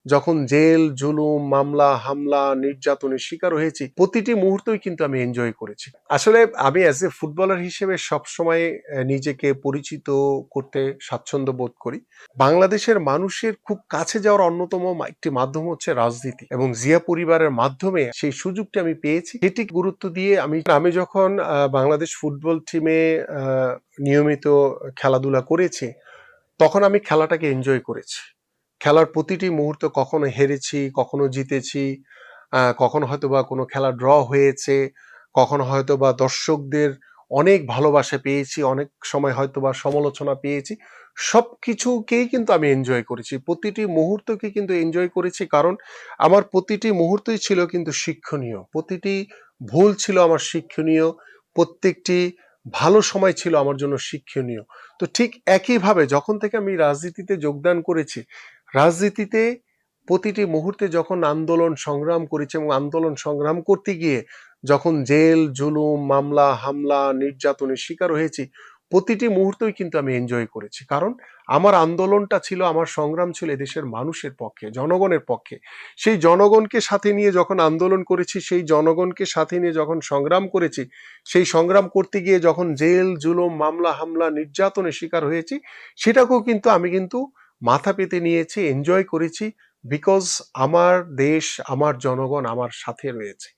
যখন জেল, জুলুম, মামলা, হামলা, নির্যাতনের শিকার হয়েছি, প্রতিটি মুহূর্তই কিন্তু আমি এনজয় করেছি। আসলে আমি অ্যাজ এ ফুটবলার হিসেবে সবসময় নিজেকে পরিচিত করতে স্বাচ্ছন্দ্য বোধ করি। বাংলাদেশের মানুষের খুব কাছে যাওয়ার অন্যতম একটি মাধ্যম হচ্ছে রাজনীতি, এবং জিয়া পরিবারের মাধ্যমে সেই সুযোগটি আমি পেয়েছি। সেটি গুরুত্ব দিয়ে আমি যখন বাংলাদেশ ফুটবল টিমে নিয়মিত খেলাধুলা করেছি, তখন আমি খেলাটাকে এনজয় করেছি। খেলার প্রতিটি মুহূর্ত কখনো হেরেছি, কখনো জিতেছি, কখনো হয়তোবা কোনো খেলা ড্র হয়েছে, কখনো হয়তোবা দর্শকদের অনেক ভালোবাসা পেয়েছি, অনেক সময় হয়তোবা সমালোচনা পেয়েছি। সবকিছুকেই কিন্তু আমি এনজয় করেছি। প্রতিটি মুহূর্তকে কিন্তু এনজয় করেছি, কারণ আমার প্রতিটি মুহূর্তই ছিল কিন্তু শিক্ষণীয়। প্রতিটি ভুল ছিল আমার শিক্ষণীয়, প্রত্যেকটি ভালো সময় ছিল আমার জন্য শিক্ষণীয়। তো ঠিক একইভাবে যখন থেকে আমি রাজনীতিতে যোগদান করেছি, রাজনীতিতে প্রতিটি মুহূর্তে যখন আন্দোলন সংগ্রাম করেছি, এবং আন্দোলন সংগ্রাম করতে গিয়ে যখন জেল, জুলুম, মামলা, হামলা, নির্যাতনের শিকার হয়েছি, প্রতিটি মুহূর্তই কিন্তু আমি এনজয় করেছি। কারণ আমার আন্দোলনটা ছিল, আমার সংগ্রাম ছিল এদেশের মানুষের পক্ষে, জনগণের পক্ষে। সেই জনগণকে সাথে নিয়ে যখন আন্দোলন করেছি, সেই জনগণকে সাথে নিয়ে যখন সংগ্রাম করেছি, সেই সংগ্রাম করতে গিয়ে যখন জেল, জুলুম, মামলা, হামলা, নির্যাতনের শিকার হয়েছি, সেটাকেও কিন্তু আমি মাথা পেতে নিয়েছি, এনজয় করেছি। বিকজ আমার দেশ, আমার জনগণ আমার সাথে রয়েছে।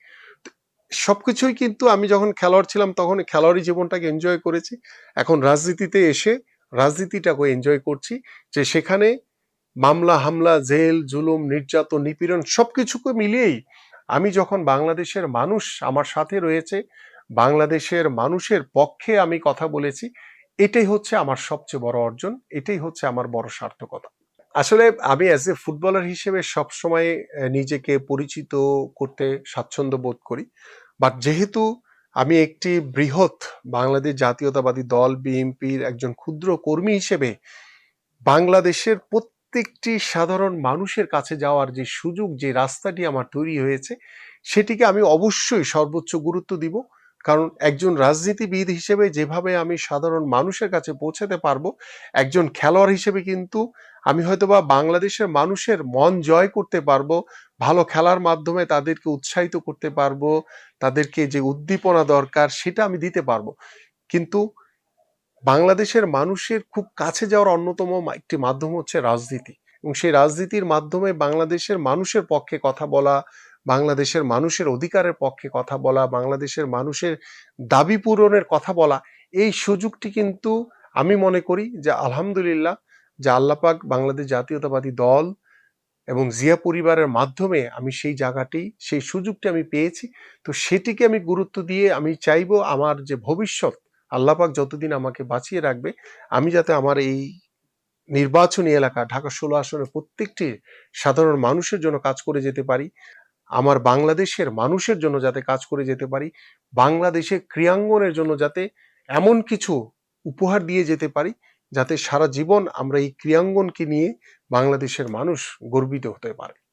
সবকিছুই কিন্তু আমি যখন খেলোয়াড় ছিলাম তখন খেলোয়াড়ি জীবনটাকে এনজয় করেছি। এখন রাজনীতিতে এসে রাজনীতিটাকে এনজয় করছি, যে সেখানে মামলা, হামলা, জেল, জুলুম, নির্যাতন, নিপীড়ন সবকিছুকে মিলিয়েই আমি যখন বাংলাদেশের মানুষ আমার সাথে রয়েছে, বাংলাদেশের মানুষের পক্ষে আমি কথা বলেছি, এটাই হচ্ছে আমার সবচেয়ে বড় অর্জন, এটাই হচ্ছে আমার বড় সার্থকতা। আসলে আমি অ্যাজ এ ফুটবলার হিসেবে সবসময় নিজেকে পরিচিত করতে স্বাচ্ছন্দ্য বোধ করি। বাট যেহেতু আমি একটি বৃহৎ বাংলাদেশ জাতীয়তাবাদী দল বিএনপির একজন ক্ষুদ্র কর্মী হিসেবে বাংলাদেশের প্রত্যেকটি সাধারণ মানুষের কাছে যাওয়ার যে সুযোগ, যে রাস্তাটি আমার তৈরি হয়েছে, সেটিকে আমি অবশ্যই সর্বোচ্চ গুরুত্ব দিব। কারণ একজন রাজনীতিবিদ হিসেবে যেভাবে আমি সাধারণ মানুষের কাছে পৌঁছাতে পারবো, একজন খেলোয়াড় হিসেবে কিন্তু আমি হয়তোবা বাংলাদেশের মানুষের মন জয় করতে পারবো, ভালো খেলার মাধ্যমে তাদেরকে উৎসাহিত করতে পারবো, তাদেরকে যে উদ্দীপনা দরকার সেটা আমি দিতে পারবো। কিন্তু বাংলাদেশের মানুষের খুব কাছে যাওয়ার অন্যতম একটি মাধ্যম হচ্ছে রাজনীতি, এবং সেই রাজনীতির মাধ্যমে বাংলাদেশের মানুষের পক্ষে কথা বলা, বাংলাদেশের মানুষের অধিকারের পক্ষে কথা বলা, বাংলাদেশের মানুষের দাবি পূরণের কথা বলা, এই সুযোগটি কিন্তু আমি মনে করি যে আলহামদুলিল্লাহ, যে আল্লাহ পাক বাংলাদেশ জাতীয়তাবাদী দল এবং জিয়া পরিবারের মাধ্যমে আমি সেই জায়গাটি, সেই সুযোগটি আমি পেয়েছি। তো সেটিকে আমি গুরুত্ব দিয়ে আমি চাইবো আমার যে ভবিষ্যৎ, আল্লাহ পাক যতদিন আমাকে বাঁচিয়ে রাখবে, আমি যাতে আমার এই নির্বাচনী এলাকা ঢাকা ১৬ আসনের প্রত্যেকটি সাধারণ মানুষের জন্য কাজ করে যেতে পারি, আমার বাংলাদেশের মানুষের জন্য যাতে কাজ করে যেতে পারি, বাংলাদেশের ক্রীড়াঙ্গনের জন্য যাতে এমন কিছু উপহার দিয়ে যেতে পারি, যাতে সারা জীবন আমরা এই ক্রীড়াঙ্গনকে নিয়ে বাংলাদেশের মানুষ গর্বিত হতে পারে।